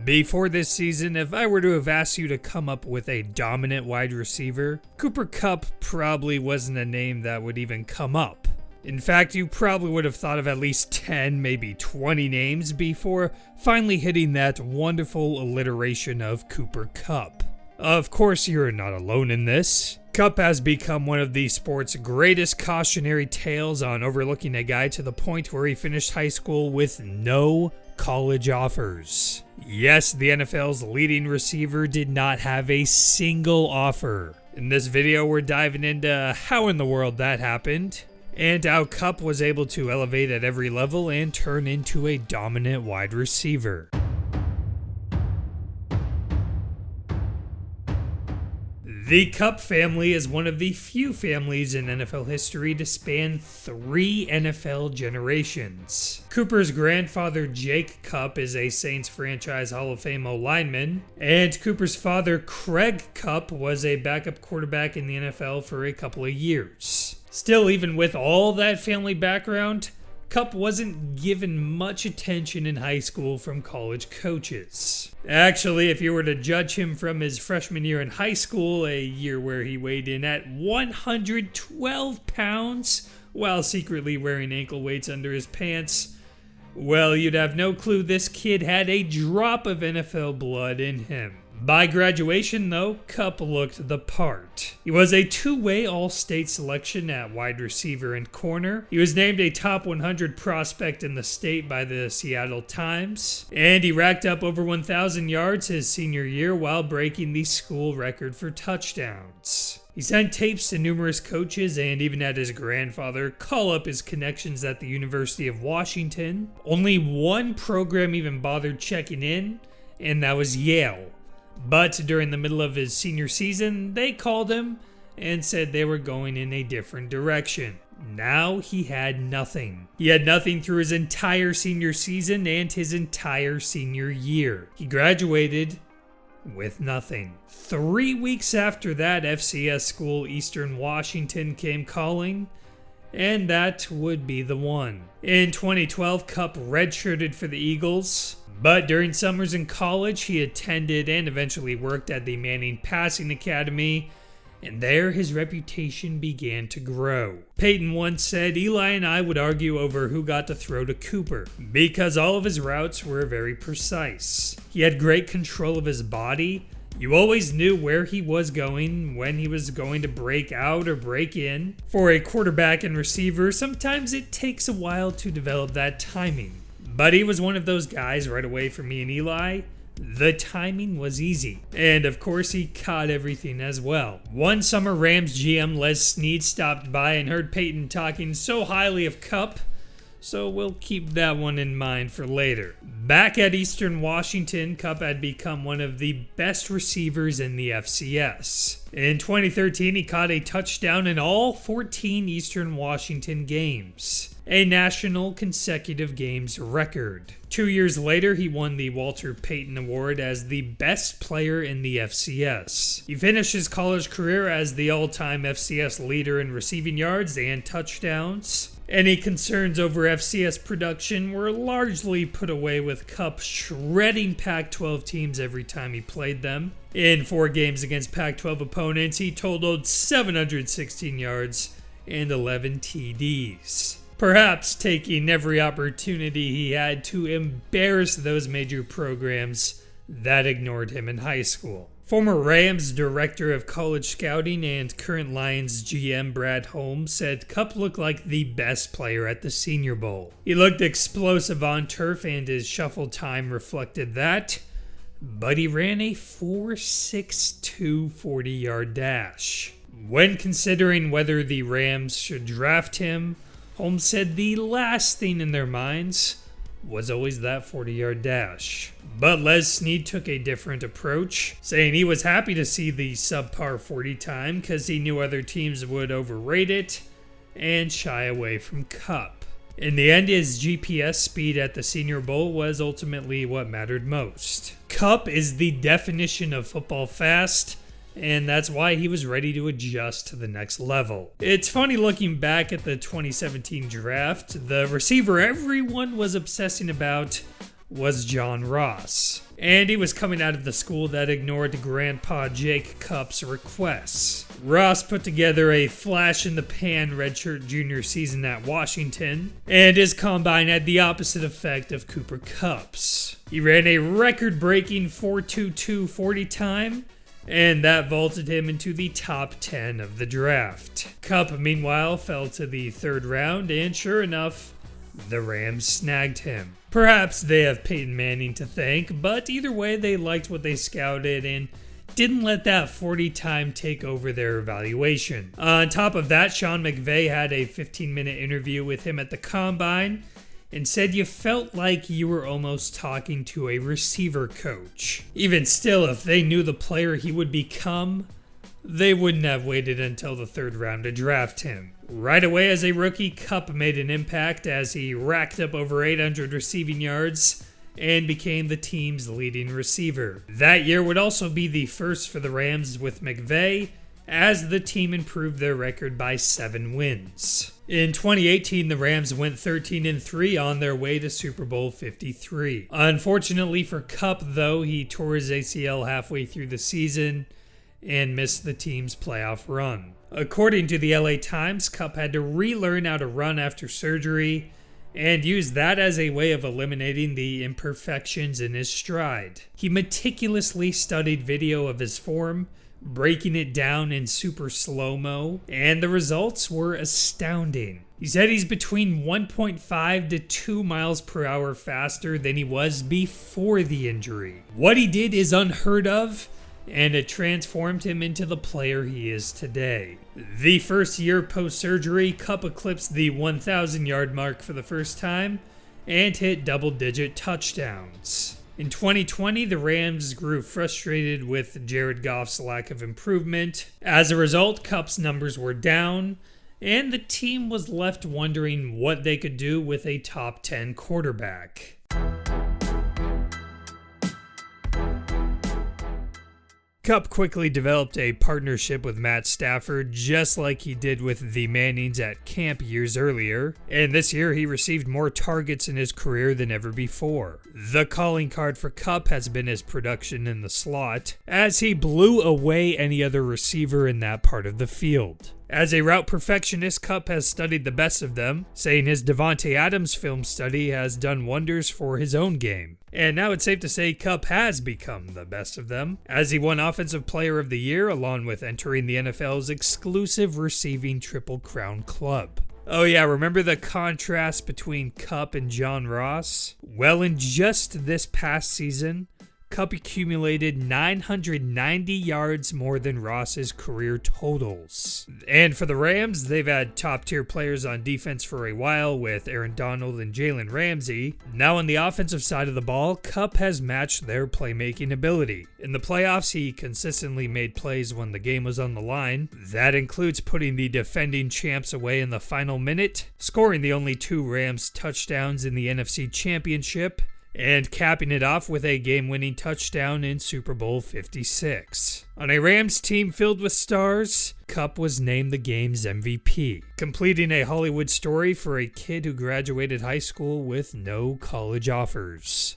Before this season, if I were to have asked you to come up with a dominant wide receiver, Cooper Kupp probably wasn't a name that would even come up. In fact, you probably would have thought of at least 10, maybe 20 names before finally hitting that wonderful alliteration of Cooper Kupp. Of course, you're not alone in this. Kupp has become one of the sport's greatest cautionary tales on overlooking a guy to the point where he finished high school with no college offers. Yes, the NFL's leading receiver did not have a single offer. In this video, we're diving into how in the world that happened, and how Kupp was able to elevate at every level and turn into a dominant wide receiver. The Kupp family is one of the few families in NFL history to span 3 NFL generations. Cooper's grandfather, Jake Kupp, is a Saints franchise Hall of Fame O-lineman, and Cooper's father, Craig Kupp, was a backup quarterback in the NFL for a couple of years. Still, even with all that family background, Kupp wasn't given much attention in high school from college coaches. Actually, if you were to judge him from his freshman year in high school, a year where he weighed in at 112 pounds while secretly wearing ankle weights under his pants, well, you'd have no clue this kid had a drop of NFL blood in him. By graduation, though, Kupp looked the part. He was a two-way All-State selection at wide receiver and corner. He was named a top 100 prospect in the state by the Seattle Times, and he racked up over 1,000 yards his senior year while breaking the school record for touchdowns. He sent tapes to numerous coaches and even had his grandfather call up his connections at the University of Washington. Only one program even bothered checking in, and that was Yale. But during the middle of his senior season, they called him and said they were going in a different direction. Now he had nothing. He had nothing through his entire senior season and his entire senior year. He graduated with nothing. 3 weeks after that, FCS school Eastern Washington came calling, and that would be the one. In 2012, Kupp redshirted for the Eagles. But during summers in college, he attended and eventually worked at the Manning Passing Academy, and there his reputation began to grow. Peyton once said, "Eli and I would argue over who got to throw to Cooper, because all of his routes were very precise. He had great control of his body. You always knew where he was going, when he was going to break out or break in. For a quarterback and receiver, sometimes it takes a while to develop that timing. But he was one of those guys right away from me and Eli. The timing was easy. And of course, he caught everything as well." One summer, Rams GM Les Snead stopped by and heard Peyton talking so highly of Kupp, so we'll keep that one in mind for later. Back at Eastern Washington, Kupp had become one of the best receivers in the FCS. In 2013, he caught a touchdown in all 14 Eastern Washington games, a national consecutive games record. 2 years later, he won the Walter Payton Award as the best player in the FCS. He finished his college career as the all-time FCS leader in receiving yards and touchdowns. Any concerns over FCS production were largely put away with Kupp shredding Pac-12 teams every time he played them. In 4 games against Pac-12 opponents, he totaled 716 yards and 11 TDs. Perhaps taking every opportunity he had to embarrass those major programs that ignored him in high school. Former Rams Director of College Scouting and current Lions GM Brad Holmes said Kupp looked like the best player at the Senior Bowl. He looked explosive on turf and his shuffle time reflected that, but he ran a 4.62 40-yard dash. When considering whether the Rams should draft him, Holmes said the last thing in their minds was always that 40-yard dash. But Les Snead took a different approach, saying he was happy to see the subpar 40 time because he knew other teams would overrate it and shy away from Kupp. In the end, his GPS speed at the Senior Bowl was ultimately what mattered most. Kupp is the definition of football fast, and that's why he was ready to adjust to the next level. It's funny looking back at the 2017 draft, the receiver everyone was obsessing about was John Ross, and he was coming out of the school that ignored Grandpa Jake Kupp's requests. Ross put together a flash-in-the-pan redshirt junior season at Washington, and his combine had the opposite effect of Cooper Kupp's. He ran a record-breaking 4.22 40 time, and that vaulted him into the top 10 of the draft. Kupp, meanwhile, fell to the third round, and sure enough, the Rams snagged him. Perhaps they have Peyton Manning to thank, but either way, they liked what they scouted and didn't let that 40 time take over their evaluation. On top of that, Sean McVay had a 15-minute interview with him at the Combine and said you felt like you were almost talking to a receiver coach. Even still, if they knew the player he would become, they wouldn't have waited until the third round to draft him. Right away as a rookie, Kupp made an impact as he racked up over 800 receiving yards and became the team's leading receiver. That year would also be the first for the Rams with McVay, as the team improved their record by 7 wins. In 2018, the Rams went 13-3 on their way to Super Bowl 53. Unfortunately for Kupp, though, he tore his ACL halfway through the season and missed the team's playoff run. According to the LA Times, Kupp had to relearn how to run after surgery and used that as a way of eliminating the imperfections in his stride. He meticulously studied video of his form, breaking it down in super slow-mo, and the results were astounding. He said he's between 1.5 to 2 miles per hour faster than he was before the injury. What he did is unheard of, and it transformed him into the player he is today. The first year post-surgery, Kupp eclipsed the 1,000-yard mark for the first time and hit double-digit touchdowns. In 2020, the Rams grew frustrated with Jared Goff's lack of improvement. As a result, Kupp's numbers were down, and the team was left wondering what they could do with a top 10 quarterback. Kupp quickly developed a partnership with Matt Stafford, just like he did with the Mannings at camp years earlier, and this year he received more targets in his career than ever before. The calling card for Kupp has been his production in the slot, as he blew away any other receiver in that part of the field. As a route perfectionist, Kupp has studied the best of them, saying his Devontae Adams film study has done wonders for his own game. And now it's safe to say Kupp has become the best of them, as he won Offensive Player of the Year along with entering the NFL's exclusive receiving Triple Crown Club. Oh yeah, remember the contrast between Kupp and John Ross? Well, in just this past season, Kupp accumulated 990 yards more than Ross's career totals. And for the Rams, they've had top-tier players on defense for a while with Aaron Donald and Jalen Ramsey. Now on the offensive side of the ball, Kupp has matched their playmaking ability. In the playoffs, he consistently made plays when the game was on the line. That includes putting the defending champs away in the final minute, scoring the only 2 Rams touchdowns in the NFC Championship, and capping it off with a game-winning touchdown in Super Bowl 56. On a Rams team filled with stars, Kupp was named the game's MVP, completing a Hollywood story for a kid who graduated high school with no college offers.